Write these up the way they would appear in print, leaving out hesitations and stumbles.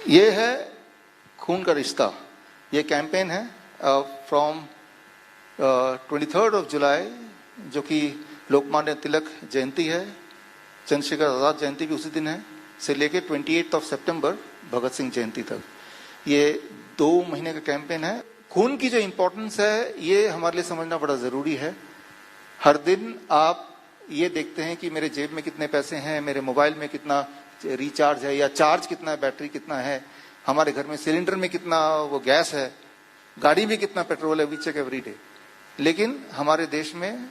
ये है खून का रिश्ता। ये कैंपेन है फ्रॉम 23rd of जुलाई, जो कि लोकमान्य तिलक जयंती है, चंद्रशेखर आजाद जयंती भी उसी दिन है, से लेके 28 सितंबर भगत सिंह जयंती तक। ये 2 महीने का कैंपेन है। खून की जो इम्पोर्टेंस है ये हमारे लिए समझना बड़ा जरूरी है। हर दिन आप ये देखते हैं कि मेरे जेब में कितने पैसे हैं, मेरे मोबाइल में कितना रिचार्ज है या चार्ज कितना है, बैटरी कितना है, हमारे घर में सिलेंडर में कितना वो गैस है, गाड़ी में कितना पेट्रोल है, वी चेक एवरी डे। लेकिन हमारे देश में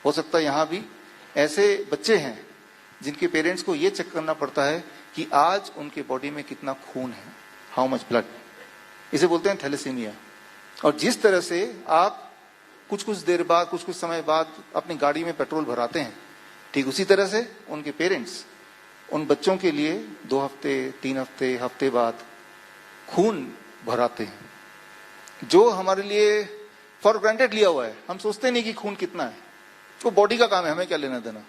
हो सकता है यहां भी ऐसे बच्चे हैं जिनके पेरेंट्स को ये चेक करना पड़ता है कि आज उनके बॉडी में कितना खून है, हाउ मच ब्लड। इसे बोलते हैं थैलेसीमिया। और जिस तरह से आप कुछ कुछ देर बाद, कुछ कुछ समय बाद अपनी गाड़ी में पेट्रोल भराते हैं, ठीक उसी तरह से उनके पेरेंट्स उन बच्चों के लिए 2 हफ्ते, 3 हफ्ते, हफ्ते बाद खून भराते हैं, जो हमारे लिए फॉर ग्रांटेड लिया हुआ है। हम सोचते नहीं कि खून कितना है, वो बॉडी का काम है, हमें क्या लेना देना,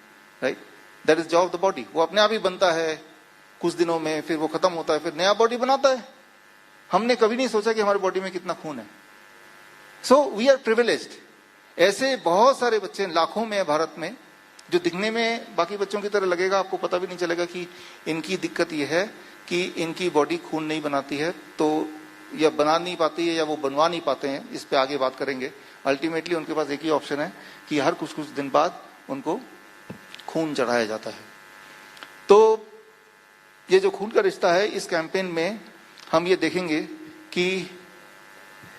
right? That is job of the body. वो अपने आप ही बनता है कुछ दिनों में, फिर वो खत्म होता है, फिर नया बॉडी बनाता है। हमने कभी नहीं सोचा कि हमारी बॉडी में कितना खून है। So we are privileged. ऐसे बहुत सारे बच्चे लाखों में है भारत में, जो दिखने में बाकी बच्चों की तरह लगेगा, आपको पता भी नहीं चलेगा कि इनकी दिक्कत यह है कि इनकी बॉडी खून नहीं बनाती है, तो या बना नहीं पाती है या वो बनवा नहीं पाते हैं। इस पे आगे बात करेंगे। अल्टीमेटली उनके पास एक ही ऑप्शन है कि हर कुछ कुछ दिन बाद उनको खून चढ़ाया जाता है। तो ये जो खून का रिश्ता है, इस कैंपेन में हम ये देखेंगे कि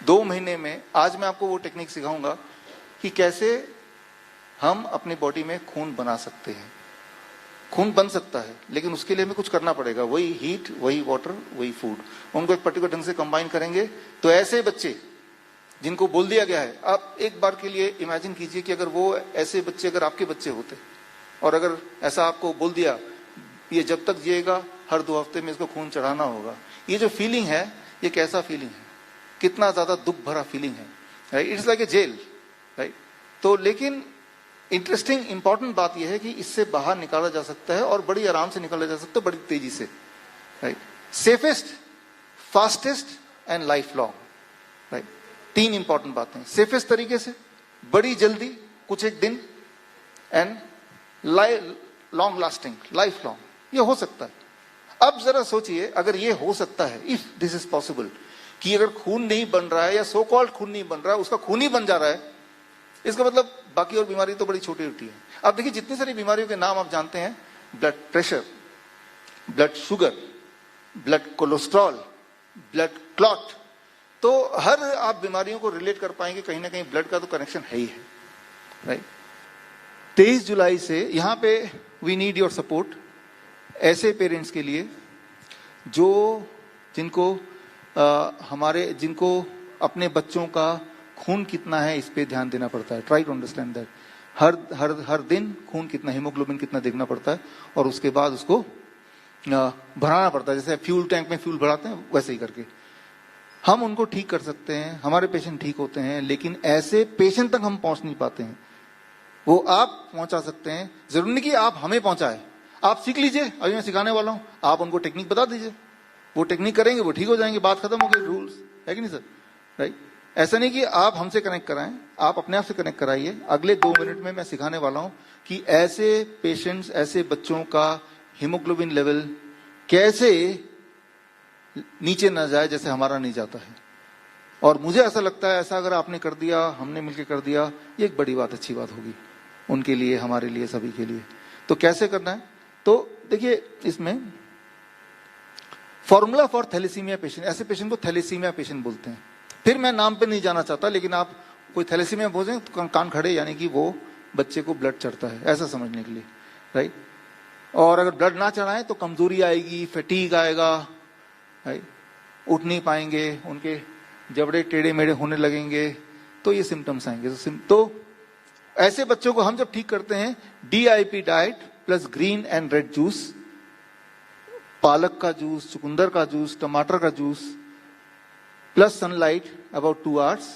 2 महीने में, आज मैं आपको वो टेक्निक सिखाऊंगा कि कैसे हम अपनी बॉडी में खून बना सकते हैं। खून बन सकता है, लेकिन उसके लिए हमें कुछ करना पड़ेगा। वही हीट, वही वाटर, वही फूड, उनको एक पर्टिकुलर ढंग से कंबाइन करेंगे। तो ऐसे बच्चे जिनको बोल दिया गया है, आप एक बार के लिए इमेजिन कीजिए कि अगर वो ऐसे बच्चे अगर आपके बच्चे होते, और अगर ऐसा आपको बोल दिया ये जब तक जिएगा हर 2 हफ्ते में इसको खून चढ़ाना होगा, ये जो फीलिंग है, ये कैसा फीलिंग है, कितना ज्यादा दुख भरा फीलिंग है, right? It's like a jail, right? तो लेकिन इंटरेस्टिंग इंपॉर्टेंट बात यह है कि इससे बाहर निकाला जा सकता है, और बड़ी आराम से निकाला जा सकता है, बड़ी तेजी से, right? Safest, fastest and life long, right? 3 important बातें। सेफेस्ट तरीके से, बड़ी जल्दी, कुछ एक दिन, and long lasting, life long, ये हो सकता है। अब जरा सोचिए, अगर ये हो सकता है, इफ दिस इज पॉसिबल, कि अगर खून नहीं बन रहा है या सो कॉल्ड खून नहीं बन रहा है, उसका खून ही बन जा रहा है, इसका मतलब बाकी और बीमारी तो बड़ी छोटी होती है। आप देखिए जितनी सारी बीमारियों के नाम आप जानते हैं, blood pressure, blood sugar, blood cholesterol, blood clot, तो हर आप बीमारियों को रिलेट कर पाएंगे कहीं ना कहीं ब्लड का तो कनेक्शन है ही है, राइट? 23 जुलाई से यहां पे वी नीड योर सपोर्ट, ऐसे पेरेंट्स के लिए जिनको अपने बच्चों का खून कितना है इस पे ध्यान देना पड़ता है। Try to understand that. हर दिन खून कितना, हीमोग्लोबिन कितना देखना पड़ता है, और उसके बाद उसको भराना पड़ता है। जैसे फ्यूल टैंक में फ्यूल भराते हैं, वैसे ही करके हम उनको ठीक कर सकते हैं। हमारे पेशेंट ठीक होते हैं, लेकिन ऐसे पेशेंट तक हम पहुंच नहीं पाते हैं। वो आप पहुंचा सकते हैं, जरूरी नहीं कि आप हमें पहुंचाए। आप सीख लीजिए, अभी मैं सिखाने वाला हूं, आप उनको टेक्निक बता दीजिए, वो टेक्निक करेंगे, वो ठीक हो जाएंगे, बात खत्म हो गई। रूल्स है कि नहीं सर, राइट? ऐसा नहीं कि आप हमसे कनेक्ट कराएं, आप अपने आप से कनेक्ट कराइए। अगले 2 मिनट में मैं सिखाने वाला हूं कि ऐसे पेशेंट्स, ऐसे बच्चों का हीमोग्लोबिन लेवल कैसे नीचे ना जाए जैसे हमारा नहीं जाता है। और मुझे ऐसा लगता है, ऐसा अगर आपने कर दिया, हमने मिलकर कर दिया, ये एक बड़ी बात, अच्छी बात होगी उनके लिए, हमारे लिए, सभी के लिए। तो कैसे करना है, तो देखिए इसमें फॉर्मूला फॉर थैलेसीमिया पेशेंट, ऐसे पेशेंट को थैलेसीमिया पेशेंट बोलते हैं। फिर मैं नाम पे नहीं जाना चाहता, लेकिन आप कोई थैलेसीमिया बोलें तो कान खड़े, यानी कि वो बच्चे को ब्लड चढ़ता है, ऐसा समझने के लिए, राइट? और अगर ब्लड ना चढ़ाए तो कमजोरी आएगी, फैटीग आएगा, राइट? उठ नहीं पाएंगे, उनके जबड़े टेढ़े मेढ़े होने लगेंगे, तो ये सिम्टम्स आएंगे। तो ऐसे बच्चों को हम जब ठीक करते हैं, DIP diet plus green and red juice, पालक का जूस, चुकंदर का जूस, टमाटर का juice, plus sunlight about 2 hours,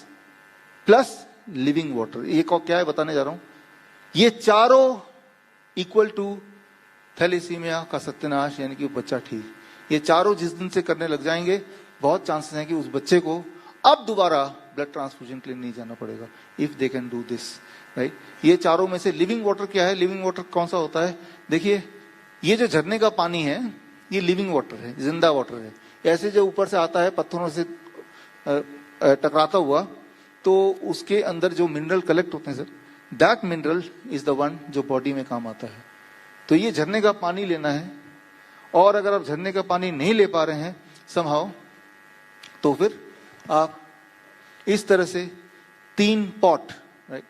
plus living water. ये क्या है बताने जा रहा हूं। ये चारों इक्वल टू थैलेसीमिया का सत्यानाश यानी कि वो बच्चा ठीक। ये चारों जिस दिन से करने लग जाएंगे, बहुत चांसेस हैं कि उस बच्चे को अब दोबारा ब्लड ट्रांसफ्यूजन के लिए नहीं जाना पड़ेगा, if they can do this, right. ये चारों में से लिविंग वाटर क्या है? लिविंग वाटर कौन सा होता है? देखिए, ये जो झरने का पानी है ये लिविंग वाटर है, जिंदा वाटर है। ऐसे जो ऊपर से आता है पत्थरों से टकराता हुआ, तो उसके अंदर जो मिनरल कलेक्ट होते हैं sir, that mineral is the one जो बॉडी में काम आता है। तो ये झरने का पानी लेना है, और अगर आप झरने का पानी नहीं ले पा रहे हैं समहाउ, तो फिर आप इस तरह से 3 पॉट, राइट,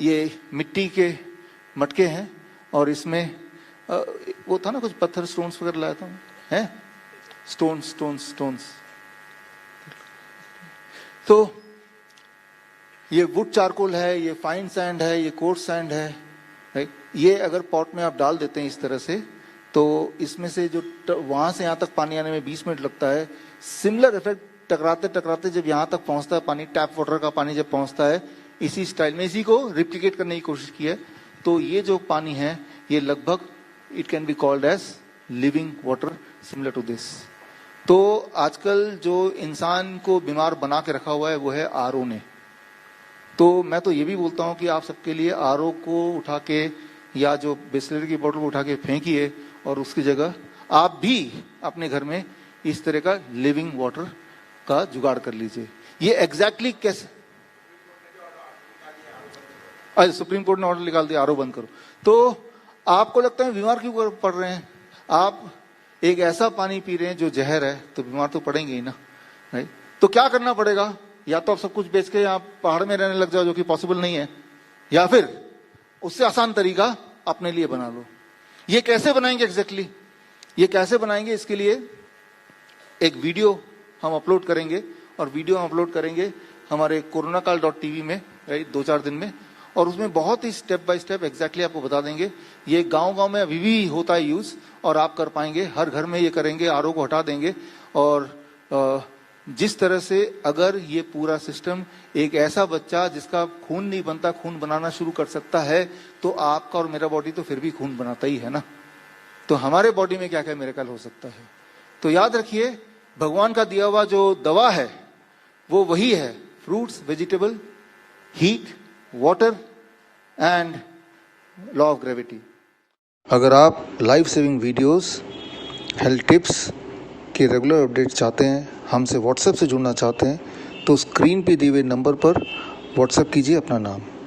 ये मिट्टी के मटके हैं, और इसमें वो था ना कुछ पत्थर, स्टोन्स वगैरह लाया था, हैं स्टोन्स। तो ये वुड चारकोल है, ये फाइन सैंड है, ये कोर्स सैंड है, राइट। ये अगर पॉट में आप डाल देते हैं इस तरह से, तो इसमें से जो वहां से यहां तक पानी आने में 20 मिनट लगता है, सिमिलर इफेक्ट टकराते टकराते जब यहां तक पहुंचता है पानी, टैप वाटर का पानी जब पहुंचता है, इसी स्टाइल में, इसी को रिप्लिकेट करने की कोशिश की है। तो ये जो पानी है ये लगभग it can be called as living water, similar to this. तो आजकल जो इंसान को बीमार बना के रखा हुआ है वो है आरओ ने। तो मैं तो ये भी बोलता हूं कि आप सबके लिए आरओ को उठा के, या जो बिस्लरी की बोतल को उठा के फेंकिए, और उसकी जगह आप भी अपने घर में इस तरह का लिविंग वाटर का जुगाड़ कर लीजिए। ये एग्जैक्टली कैसे, आज सुप्रीम कोर्ट ने ऑर्डर निकाल दिया आरओ बंद करो। तो आपको लगता है बीमार क्यों पड़ रहे हैं? आप एक ऐसा पानी पी रहे हैं जो जहर है, तो बीमार तो पड़ेंगे ही ना, राइट। तो क्या करना पड़ेगा? या तो आप सब कुछ बेच के आप पहाड़ में रहने लग जाओ, जो कि पॉसिबल नहीं है, या फिर उससे आसान तरीका अपने लिए बना लो। ये कैसे बनाएंगे एग्जैक्टली? ये कैसे बनाएंगे, इसके लिए एक वीडियो हम अपलोड करेंगे, और वीडियो हम अपलोड करेंगे हमारे coronakaal.tv में, राइट, 2-4 दिन में। और उसमें बहुत ही स्टेप बाय स्टेप एग्जैक्टली आपको बता देंगे। ये गांव-गांव में अभी भी होता है यूज, और आप कर पाएंगे, हर घर में ये करेंगे, आरओ को हटा देंगे। और जिस तरह से अगर ये पूरा सिस्टम एक ऐसा बच्चा जिसका खून नहीं बनता, खून बनाना शुरू कर सकता है, तो आपका और मेरा बॉडी तो फिर भी खून बनाता ही है ना। तो हमारे बॉडी में क्या क्या मिरेकल हो सकता है। तो याद रखिए, भगवान का दिया हुआ जो दवा है वो वही है, fruits, vegetable, heat, water and law of gravity. अगर आप life saving videos, health tips के रेगुलर अपडेट चाहते हैं, हमसे व्हाट्सएप से जुड़ना चाहते हैं, तो स्क्रीन पे दिए हुए नंबर पर व्हाट्सएप कीजिए अपना नाम।